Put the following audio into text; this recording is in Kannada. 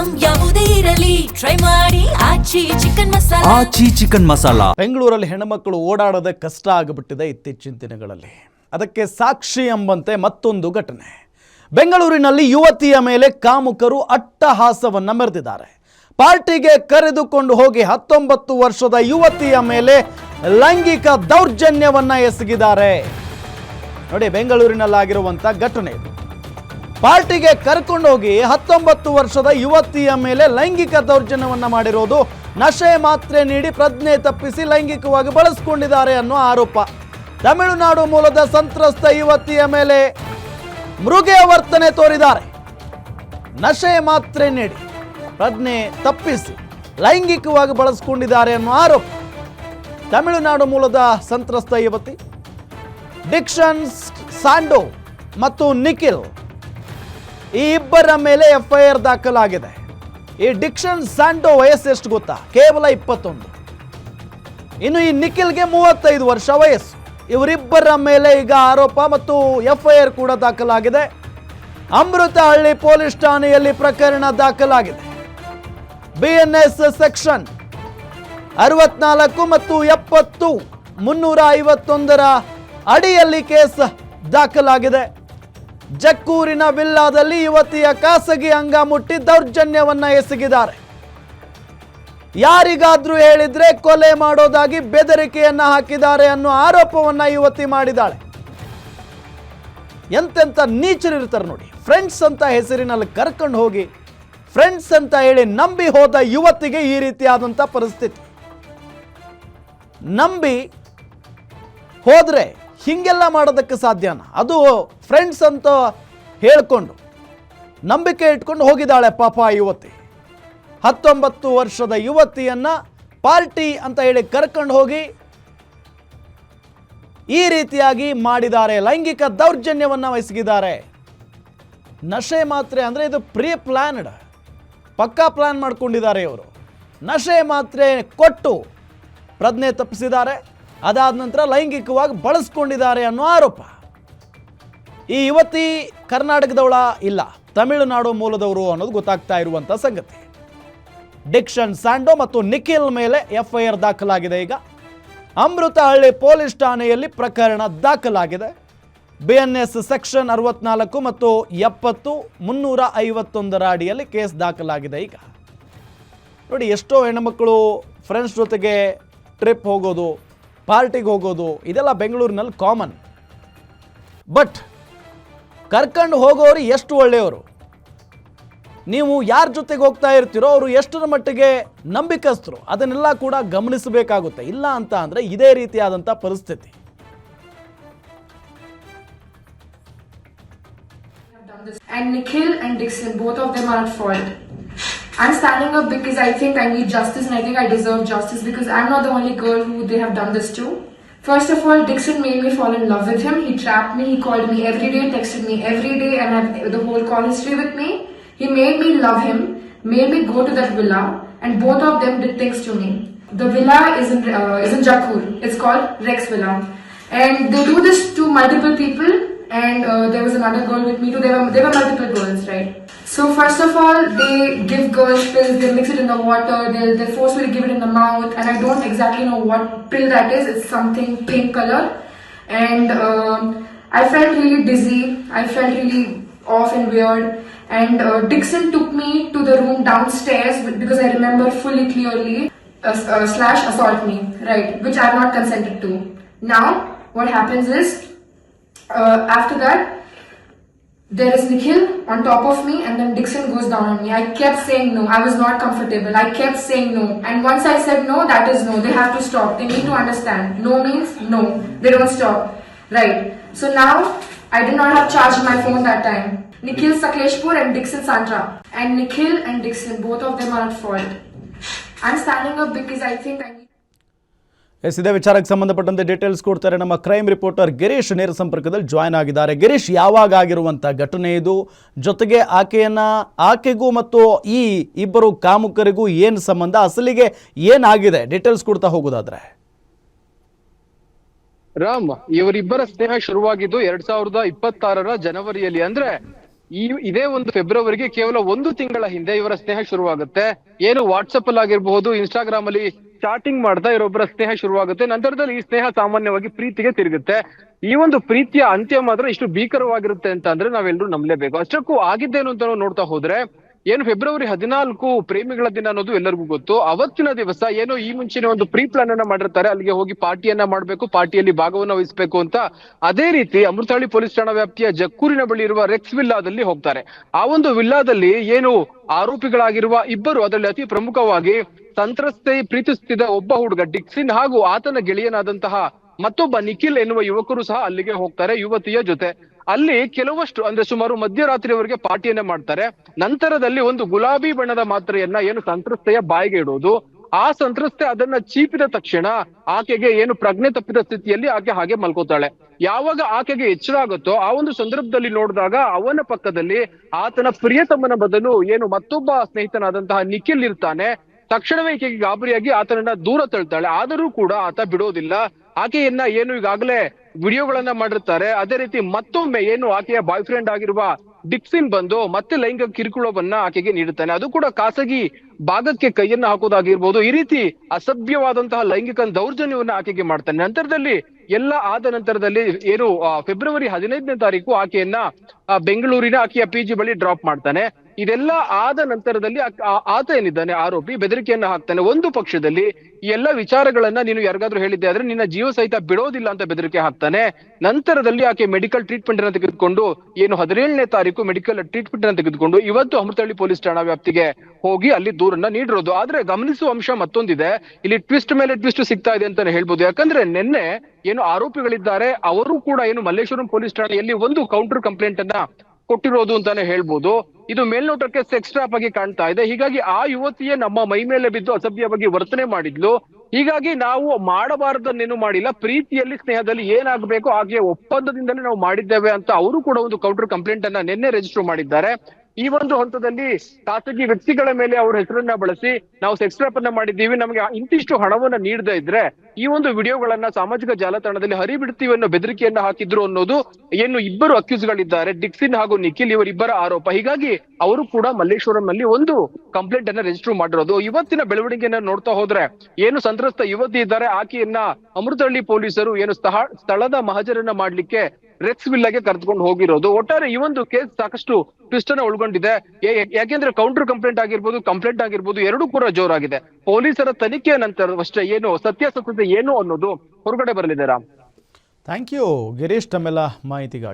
ಐಟಂ ಯಾವುದೇ ಇರಲಿ ಟ್ರೈ ಮಾಡಿ ಆಚಿ ಚಿಕನ್ ಮಸಾಲಾ. ಬೆಂಗಳೂರಲ್ಲಿ ಹೆಣ್ಣುಮಕ್ಕಳು ಓಡಾಡೋದೇ ಕಷ್ಟ ಆಗಿಬಿಟ್ಟಿದೆ ಇತ್ತೀಚಿನ ದಿನಗಳಲ್ಲಿ. ಅದಕ್ಕೆ ಸಾಕ್ಷಿ ಎಂಬಂತೆ ಮತ್ತೊಂದು ಘಟನೆ. ಬೆಂಗಳೂರಿನಲ್ಲಿ ಯುವತಿಯ ಮೇಲೆ ಕಾಮುಕರು ಅಟ್ಟಹಾಸವನ್ನ ಮೆರೆದಿದ್ದಾರೆ. ಪಾರ್ಟಿಗೆ ಕರೆದುಕೊಂಡು ಹೋಗಿ 19 ವರ್ಷದ ಯುವತಿಯ ಮೇಲೆ ಲೈಂಗಿಕ ದೌರ್ಜನ್ಯವನ್ನ ಎಸಗಿದ್ದಾರೆ. ನೋಡಿ, ಬೆಂಗಳೂರಿನಲ್ಲಾಗಿರುವಂಥ ಘಟನೆ ಇದು. ಪಾರ್ಟಿಗೆ ಕರ್ಕೊಂಡು ಹೋಗಿ 19 ವರ್ಷದ ಯುವತಿಯ ಮೇಲೆ ಲೈಂಗಿಕ ದೌರ್ಜನ್ಯವನ್ನ ಮಾಡಿರೋದು. ನಶೆ ಮಾತ್ರೆ ನೀಡಿ ಪ್ರಜ್ಞೆ ತಪ್ಪಿಸಿ ಲೈಂಗಿಕವಾಗಿ ಬಳಸಿಕೊಂಡಿದ್ದಾರೆ ಅನ್ನೋ ಆರೋಪ. ತಮಿಳುನಾಡು ಮೂಲದ ಸಂತ್ರಸ್ತ ಯುವತಿಯ ಮೇಲೆ ಮೃಗೀಯ ವರ್ತನೆ ತೋರಿದ್ದಾರೆ. ನಶೆ ಮಾತ್ರೆ ನೀಡಿ ಪ್ರಜ್ಞೆ ತಪ್ಪಿಸಿ ಲೈಂಗಿಕವಾಗಿ ಬಳಸಿಕೊಂಡಿದ್ದಾರೆ ಅನ್ನೋ ಆರೋಪ. ತಮಿಳುನಾಡು ಮೂಲದ ಸಂತ್ರಸ್ತ ಯುವತಿ ಡಿಕ್ಷನ್ ಸ್ಯಾಂಡೋ ಮತ್ತು ನಿಖಿಲ್, ಈ ಇಬ್ಬರ ಮೇಲೆ FIR ದಾಖಲಾಗಿದೆ. ಈ ಡಿಕ್ಷನ್ ಸ್ಯಾಂಡೋ ವಯಸ್ಸು ಎಷ್ಟು ಗೊತ್ತಾ? ಕೇವಲ 21. ಇನ್ನು ಈ ನಿಖಿಲ್ಗೆ 35 ವರ್ಷ ವಯಸ್ಸು. ಇವರಿಬ್ಬರ ಮೇಲೆ ಈಗ ಆರೋಪ ಮತ್ತು FIR ಕೂಡ ದಾಖಲಾಗಿದೆ. ಅಮೃತಹಳ್ಳಿ ಪೊಲೀಸ್ ಠಾಣೆಯಲ್ಲಿ ಪ್ರಕರಣ ದಾಖಲಾಗಿದೆ. BNS ಸೆಕ್ಷನ್ 64 ಮತ್ತು 70 351 ಅಡಿಯಲ್ಲಿ ಕೇಸ್ ದಾಖಲಾಗಿದೆ. ಜಕ್ಕೂರಿನ ವಿಲ್ಲಾದಲ್ಲಿ ಯುವತಿಯ ಖಾಸಗಿ ಅಂಗ ಮುಟ್ಟಿ ದೌರ್ಜನ್ಯವನ್ನ ಎಸಗಿದ್ದಾರೆ. ಯಾರಿಗಾದ್ರೂ ಹೇಳಿದ್ರೆ ಕೊಲೆ ಮಾಡೋದಾಗಿ ಬೆದರಿಕೆಯನ್ನ ಹಾಕಿದ್ದಾರೆ ಅನ್ನೋ ಆರೋಪವನ್ನ ಯುವತಿ ಮಾಡಿದ್ದಾಳೆ. ಎಂತೆಂತ ನೀಚರಿರ್ತಾರೆ ನೋಡಿ. ಫ್ರೆಂಡ್ಸ್ ಅಂತ ಹೆಸರಿನಲ್ಲಿ ಕರ್ಕೊಂಡು ಹೋಗಿ ಫ್ರೆಂಡ್ಸ್ ಅಂತ ಹೇಳಿ ನಂಬಿ ಹೋದ ಯುವತಿಗೆ ಈ ರೀತಿಯಾದಂಥ ಪರಿಸ್ಥಿತಿ. ನಂಬಿ ಹೋದ್ರೆ ಹಿಂಗೆಲ್ಲ ಮಾಡೋದಕ್ಕೆ ಸಾಧ್ಯನಾ? ಅದು ಫ್ರೆಂಡ್ಸ್ ಅಂತ ಹೇಳ್ಕೊಂಡು ನಂಬಿಕೆ ಇಟ್ಕೊಂಡು ಹೋಗಿದ್ದಾಳೆ ಪಾಪ ಯುವತಿ. 19 ವರ್ಷದ ಯುವತಿಯನ್ನ ಪಾರ್ಟಿ ಅಂತ ಹೇಳಿ ಕರ್ಕೊಂಡು ಹೋಗಿ ಈ ರೀತಿಯಾಗಿ ಮಾಡಿದ್ದಾರೆ. ಲೈಂಗಿಕ ದೌರ್ಜನ್ಯವನ್ನು ಎಸಗಿದ್ದಾರೆ. ನಶೆ ಮಾತ್ರೆ ಅಂದರೆ ಇದು ಪ್ರೀ ಪ್ಲಾನ್ಡ್, ಪಕ್ಕಾ ಪ್ಲಾನ್ ಮಾಡ್ಕೊಂಡಿದ್ದಾರೆ ಇವರು. ನಶೆ ಮಾತ್ರೆ ಕೊಟ್ಟು ಪ್ರಜ್ಞೆ ತಪ್ಪಿಸಿದ್ದಾರೆ. ಅದಾದ ನಂತರ ಲೈಂಗಿಕವಾಗಿ ಬಳಸ್ಕೊಂಡಿದ್ದಾರೆ ಅನ್ನೋ ಆರೋಪ. ಈ ಯುವತಿ ಕರ್ನಾಟಕದವಳ ಇಲ್ಲ, ತಮಿಳುನಾಡು ಮೂಲದವರು ಅನ್ನೋದು ಗೊತ್ತಾಗ್ತಾ ಇರುವಂಥ ಸಂಗತಿ. ಡಿಕ್ಷನ್ ಸ್ಯಾಂಡೋ ಮತ್ತು ನಿಖಿಲ್ ಮೇಲೆ FIR ದಾಖಲಾಗಿದೆ. ಈಗ ಅಮೃತಹಳ್ಳಿ ಪೊಲೀಸ್ ಠಾಣೆಯಲ್ಲಿ ಪ್ರಕರಣ ದಾಖಲಾಗಿದೆ. BNS ಸೆಕ್ಷನ್ 64 ಮತ್ತು 70 351 ಅಡಿಯಲ್ಲಿ ಕೇಸ್ ದಾಖಲಾಗಿದೆ. ಈಗ ನೋಡಿ, ಎಷ್ಟೋ ಹೆಣ್ಣುಮಕ್ಕಳು ಫ್ರೆಂಡ್ಸ್ ಜೊತೆಗೆ ಟ್ರಿಪ್ ಹೋಗೋದು, ಪಾರ್ಟಿಗೆ ಹೋಗೋದು, ಇದೆಲ್ಲ ಬೆಂಗಳೂರಿನಲ್ಲಿ ಕಾಮನ್. ಬಟ್ ಕರ್ಕೊಂಡು ಹೋಗೋರು ಎಷ್ಟು ಒಳ್ಳೆಯವರು, ನೀವು ಯಾರ ಜೊತೆಗೆ ಹೋಗ್ತಾ ಇರ್ತೀರೋ ಅವರು ಎಷ್ಟರ ಮಟ್ಟಿಗೆ ನಂಬಿಕಸ್ಥರು, ಅದನ್ನೆಲ್ಲ ಕೂಡ ಗಮನಿಸಬೇಕಾಗುತ್ತೆ. ಇಲ್ಲ ಅಂತ ಅಂದರೆ ಇದೇ ರೀತಿಯಾದಂಥ ಪರಿಸ್ಥಿತಿ. And Nikhil and Dixon, both of them are at fault. I'm standing up because I think I need justice and I think I deserve justice because I'm not the only girl who they have done this to. First of all, Dixon made me fall in love with him. He trapped me, he called me every day, texted me every day and had the whole call history with me. He made me love him, made me go to that villa and both of them did things to me. The villa is in Jakkur. It's called Rex Villa. And they do this to multiple people. And there was another girl with me too. There were multiple girls, right? So first of all, they give girls pills. They mix it in the water. They force me to give it in the mouth, and I don't exactly know what pill that is. It's something pink color, and I felt really dizzy. I felt really off and weird. And Dixon took me to the room downstairs because I remember fully clearly slash assault me, right? Which I have not consented to. Now what happens is. After that, there is Nikhil on top of me and then Dixon goes down on me. I kept saying no. I was not comfortable. I kept saying no. And once I said no, that is no. They have to stop. They need to understand. No means no. They don't stop. Right. So now, I did not have charged my phone that time. Nikhil Sakeshpur and Dixon Sandra. And Nikhil and Dixon, both of them are at fault. I'm standing up because I think I need... ಇದೇ ವಿಚಾರಕ್ಕೆ ಸಂಬಂಧಪಟ್ಟಂತೆ ಡೀಟೇಲ್ಸ್ ಕೊಡ್ತಾರೆ ನಮ್ಮ ಕ್ರೈಮ್ ರಿಪೋರ್ಟರ್ ಗಿರೀಶ್ ನೇರ ಸಂಪರ್ಕದಲ್ಲಿ ಜಾಯ್ನ್ ಆಗಿದ್ದಾರೆ. ಗಿರೀಶ್, ಯಾವಾಗ ಆಗಿರುವಂಥ ಘಟನೆ ಇದು? ಜೊತೆಗೆ ಆಕೆಗೂ ಮತ್ತು ಈ ಇಬ್ಬರು ಕಾಮುಕರಿಗೂ ಏನು ಸಂಬಂಧ, ಅಸಲಿಗೆ ಏನಾಗಿದೆ, ಡೀಟೇಲ್ಸ್ ಕೊಡ್ತಾ ಹೋಗೋದಾದ್ರೆ? ರಾಮ್, ಇವರಿಬ್ಬರ ಸ್ನೇಹ ಶುರುವಾಗಿದ್ದು 2026 ಜನವರಿಯಲ್ಲಿ. ಅಂದ್ರೆ ಇದೇ ಒಂದು ಫೆಬ್ರವರಿಗೆ ಕೇವಲ 1 ತಿಂಗಳ ಹಿಂದೆ ಇವರ ಸ್ನೇಹ ಶುರುವಾಗುತ್ತೆ. ಏನು ವಾಟ್ಸಪ್ ಅಲ್ಲಿ ಆಗಿರ್ಬಹುದು, ಇನ್ಸ್ಟಾಗ್ರಾಮ್ ಅಲ್ಲಿ ಚಾಟಿಂಗ್ ಮಾಡ್ತಾ ಇವರೊಬ್ಬರ ಸ್ನೇಹ ಶುರುವಾಗುತ್ತೆ. ನಂತರದಲ್ಲಿ ಈ ಸ್ನೇಹ ಸಾಮಾನ್ಯವಾಗಿ ಪ್ರೀತಿಗೆ ತಿರುಗುತ್ತೆ. ಈ ಒಂದು ಪ್ರೀತಿಯ ಅಂತ್ಯ ಮಾತ್ರ ಇಷ್ಟು ಭೀಕರವಾಗಿರುತ್ತೆ ಅಂತ ಅಂದ್ರೆ ನಾವೆಲ್ಲರೂ ನಂಬಲೇಬೇಕು. ಅಷ್ಟಕ್ಕೂ ಆಗಿದ್ದೇನು ಅಂತ ನಾವು ನೋಡ್ತಾ ಹೋದ್ರೆ, ಏನು ಫೆಬ್ರವರಿ 14 ಪ್ರೇಮಿಗಳ ದಿನ ಅನ್ನೋದು ಎಲ್ಲರಿಗೂ ಗೊತ್ತು. ಅವತ್ತಿನ ದಿವಸ ಏನೋ ಈ ಮುಂಚಿನ ಒಂದು ಪ್ರೀ ಪ್ಲಾನ್ ಅನ್ನ ಮಾಡಿರ್ತಾರೆ, ಅಲ್ಲಿಗೆ ಹೋಗಿ ಪಾರ್ಟಿಯನ್ನ ಮಾಡ್ಬೇಕು, ಪಾರ್ಟಿಯಲ್ಲಿ ಭಾಗವನ್ನ ವಹಿಸಬೇಕು ಅಂತ. ಅದೇ ರೀತಿ ಅಮೃತಹಳ್ಳಿ ಪೊಲೀಸ್ ಠಾಣಾ ವ್ಯಾಪ್ತಿಯ ಜಕ್ಕೂರಿನ ಬಳಿ ಇರುವ ರೆಕ್ಸ್ ವಿಲ್ಲಾದಲ್ಲಿ ಹೋಗ್ತಾರೆ. ಆ ಒಂದು ವಿಲ್ಲಾದಲ್ಲಿ ಏನು ಆರೋಪಿಗಳಾಗಿರುವ ಇಬ್ಬರು, ಅದರಲ್ಲಿ ಅತಿ ಪ್ರಮುಖವಾಗಿ ಸಂತ್ರಸ್ತೆ ಪ್ರೀತಿಸುತ್ತಿದ್ದ ಒಬ್ಬ ಹುಡುಗ ಡಿಕ್ಸಿನ್ ಹಾಗೂ ಆತನ ಗೆಳೆಯನಾದಂತಹ ಮತ್ತೊಬ್ಬ ನಿಖಿಲ್ ಎನ್ನುವ ಯುವಕರು ಸಹ ಅಲ್ಲಿಗೆ ಹೋಗ್ತಾರೆ ಯುವತಿಯ ಜೊತೆ. ಅಲ್ಲಿ ಕೆಲವಷ್ಟು ಅಂದ್ರೆ ಸುಮಾರು ಮಧ್ಯರಾತ್ರಿವರೆಗೆ ಪಾರ್ಟಿಯನ್ನ ಮಾಡ್ತಾರೆ. ನಂತರದಲ್ಲಿ ಒಂದು ಗುಲಾಬಿ ಬಣ್ಣದ ಮಾತ್ರೆಯನ್ನ ಏನು ಸಂತ್ರಸ್ತೆಯ ಬಾಯಿಗೆ ಇಡೋದು. ಆ ಸಂತ್ರಸ್ತೆ ಅದನ್ನ ಚೀಪಿದ ತಕ್ಷಣ ಆಕೆಗೆ ಏನು ಪ್ರಜ್ಞೆ ತಪ್ಪಿದ ಸ್ಥಿತಿಯಲ್ಲಿ ಆಕೆ ಹಾಗೆ ಮಲ್ಕೋತಾಳೆ. ಯಾವಾಗ ಆಕೆಗೆ ಎಚ್ಚರ ಆಗುತ್ತೋ ಆ ಒಂದು ಸಂದರ್ಭದಲ್ಲಿ ನೋಡಿದಾಗ ಅವನ ಪಕ್ಕದಲ್ಲಿ ಆತನ ಪ್ರಿಯತಮನ ಬದಲು ಏನು ಮತ್ತೊಬ್ಬ ಸ್ನೇಹಿತನಾದಂತಹ ನಿಖಿಲ್ ಇರ್ತಾನೆ. ತಕ್ಷಣವೇ ಈಕೆಗೆ ಗಾಬರಿಯಾಗಿ ಆತನನ್ನ ದೂರ ತಳ್ತಾಳೆ. ಆದರೂ ಕೂಡ ಆತ ಬಿಡೋದಿಲ್ಲ. ಆಕೆಯನ್ನ ಏನು ಈಗಾಗಲೇ ವಿಡಿಯೋಗಳನ್ನ ಮಾಡಿರ್ತಾರೆ. ಅದೇ ರೀತಿ ಮತ್ತೊಮ್ಮೆ ಏನು ಆಕೆಯ ಬಾಯ್ ಫ್ರೆಂಡ್ ಆಗಿರುವ ಡಿಕ್ಸಿನ್ ಬಂದು ಮತ್ತೆ ಲೈಂಗಿಕ ಕಿರುಕುಳವನ್ನ ಆಕೆಗೆ ನೀಡುತ್ತಾನೆ. ಅದು ಕೂಡ ಖಾಸಗಿ ಭಾಗಕ್ಕೆ ಕೈಯನ್ನ ಹಾಕೋದಾಗಿರ್ಬೋದು. ಈ ರೀತಿ ಅಸಭ್ಯವಾದಂತಹ ಲೈಂಗಿಕ ದೌರ್ಜನ್ಯವನ್ನ ಆಕೆಗೆ ಮಾಡ್ತಾನೆ. ನಂತರದಲ್ಲಿ ಎಲ್ಲ ಆದ ನಂತರದಲ್ಲಿ ಏನು ಫೆಬ್ರವರಿ 15ನೇ ತಾರೀಕು ಆಕೆಯನ್ನ ಬೆಂಗಳೂರಿನ ಆಕೆಯ PG ಬಳಿ ಡ್ರಾಪ್ ಮಾಡ್ತಾನೆ. ಇದೆಲ್ಲ ಆದ ನಂತರದಲ್ಲಿ ಆತ ಏನಿದ್ದಾನೆ ಆರೋಪಿ ಬೆದರಿಕೆಯನ್ನ ಹಾಕ್ತಾನೆ. ಒಂದು ಪಕ್ಷದಲ್ಲಿ ಈ ಎಲ್ಲ ವಿಚಾರಗಳನ್ನ ನೀನು ಯಾರಿಗಾದ್ರೂ ಹೇಳಿದ್ದೆ ಆದ್ರೆ ನಿನ್ನ ಜೀವ ಸಹಿತ ಬಿಡೋದಿಲ್ಲ ಅಂತ ಬೆದರಿಕೆ ಹಾಕ್ತಾನೆ. ನಂತರದಲ್ಲಿ ಆಕೆ ಮೆಡಿಕಲ್ ಟ್ರೀಟ್ಮೆಂಟ್ ಅನ್ನ ತೆಗೆದುಕೊಂಡು ಏನು 17ನೇ ತಾರೀಕು ಮೆಡಿಕಲ್ ಟ್ರೀಟ್ಮೆಂಟ್ ಅನ್ನ ತೆಗೆದುಕೊಂಡು ಇವತ್ತು ಅಮೃತಹಳ್ಳಿ ಪೊಲೀಸ್ ಠಾಣಾ ವ್ಯಾಪ್ತಿಗೆ ಹೋಗಿ ಅಲ್ಲಿ ದೂರನ್ನ ನೀಡಿರೋದು. ಆದ್ರೆ ಗಮನಿಸುವ ಅಂಶ ಮತ್ತೊಂದಿದೆ. ಇಲ್ಲಿ ಟ್ವಿಸ್ಟ್ ಮೇಲೆ ಟ್ವಿಸ್ಟ್ ಸಿಗ್ತಾ ಇದೆ ಅಂತಾನೆ ಹೇಳ್ಬೋದು. ಯಾಕಂದ್ರೆ ನಿನ್ನೆ ಏನು ಆರೋಪಿಗಳಿದ್ದಾರೆ ಅವರು ಕೂಡ ಏನು ಮಲ್ಲೇಶ್ವರಂ ಪೊಲೀಸ್ ಠಾಣೆಯಲ್ಲಿ ಒಂದು ಕೌಂಟರ್ ಕಂಪ್ಲೇಂಟ್ ಅನ್ನ ಕೊಟ್ಟಿರೋದು ಅಂತಾನೆ ಹೇಳ್ಬೋದು. ಇದು ಮೇಲ್ನೋಟಕ್ಕೆ ಸೆಕ್ಸ್ ಟ್ರಾಪ್ ಆಗಿ ಕಾಣ್ತಾ ಇದೆ. ಹೀಗಾಗಿ ಆ ಯುವತಿಯೇ ನಮ್ಮ ಮೈ ಮೇಲೆ ಬಿದ್ದು ಅಸಭ್ಯವಾಗಿ ವರ್ತನೆ ಮಾಡಿದ್ಲು. ಹೀಗಾಗಿ ನಾವು ಮಾಡಬಾರದನ್ನೇನು ಮಾಡಿಲ್ಲ, ಪ್ರೀತಿಯಲ್ಲಿ ಸ್ನೇಹದಲ್ಲಿ ಏನಾಗಬೇಕು ಹಾಗೆ ಒಪ್ಪಂದದಿಂದಲೇ ನಾವು ಮಾಡಿದ್ದೇವೆ ಅಂತ ಅವರು ಕೂಡ ಒಂದು ಕೌಂಟರ್ ಕಂಪ್ಲೇಂಟ್ ಅನ್ನ ನಿನ್ನೆ ರಿಜಿಸ್ಟರ್ ಮಾಡಿದ್ದಾರೆ. ಈ ಒಂದು ಹಂತದಲ್ಲಿ ಖಾಸಗಿ ವ್ಯಕ್ತಿಗಳ ಮೇಲೆ ಅವ್ರ ಹೆಸರನ್ನ ಬಳಸಿ ನಾವು ಸೆಕ್ಸ್ ಟ್ರಾಪ್ ಅನ್ನ ಮಾಡಿದ್ದೀವಿ, ನಮಗೆ ಇಂತಿಷ್ಟು ಹಣವನ್ನ ನೀಡದೇ ಇದ್ರೆ ಈ ಒಂದು ವಿಡಿಯೋಗಳನ್ನ ಸಾಮಾಜಿಕ ಜಾಲತಾಣದಲ್ಲಿ ಹರಿಬಿಡ್ತೀವಿ ಅನ್ನೋ ಬೆದರಿಕೆಯನ್ನ ಹಾಕಿದ್ರು ಅನ್ನೋದು ಏನು ಇಬ್ಬರು ಅಕ್ಯೂಸ್ ಗಳಿದ್ದಾರೆ, ಡಿಕ್ಸಿನ್ ಹಾಗೂ ನಿಖಿಲ್, ಇವರಿಬ್ಬರ ಆರೋಪ. ಹೀಗಾಗಿ ಅವರು ಕೂಡ ಮಲ್ಲೇಶ್ವರಂ ನಲ್ಲಿ ಒಂದು ಕಂಪ್ಲೇಂಟ್ ಅನ್ನ ರಿಜಿಸ್ಟರ್ ಮಾಡಿರೋದು. ಇವತ್ತಿನ ಬೆಳವಣಿಗೆಯನ್ನ ನೋಡ್ತಾ ಹೋದ್ರೆ ಏನು ಸಂತ್ರಸ್ತ ಯುವತಿ ಇದ್ದಾರೆ ಆಕೆಯನ್ನ ಅಮೃತಹಳ್ಳಿ ಪೊಲೀಸರು ಏನು ಸ್ಥಳದ ಮಹಜರನ್ನ ಮಾಡ್ಲಿಕ್ಕೆ ರೆಕ್ಸ್ ವಿಲ್ಲಾಗೆ ಕರೆದುಕೊಂಡು ಹೋಗಿರೋದು. ಒಟ್ಟಾರೆ ಈ ಒಂದು ಕೇಸ್ ಸಾಕಷ್ಟು ಟ್ವಿಸ್ಟ್ ಅನ್ನ ಒಳಗೊಂಡಿದೆ. ಯಾಕೆಂದ್ರೆ ಕೌಂಟರ್ ಕಂಪ್ಲೇಂಟ್ ಆಗಿರ್ಬೋದು ಎರಡೂ ಕೂಡ ಜೋರಾಗಿದೆ. ಪೊಲೀಸರ ತನಿಖೆಯ ನಂತರವಷ್ಟೇ ಏನು ಸತ್ಯಾಸತ್ಯತೆ ಏನು ಅನ್ನೋದು ಹೊರಗಡೆ ಬರಲಿದೆ. ರಾಮ್, ಥ್ಯಾಂಕ್ ಯು ಗಿರೀಶ್ ತಮ್ಮೆಲ್ಲ ಮಾಹಿತಿಗಾಗಿ.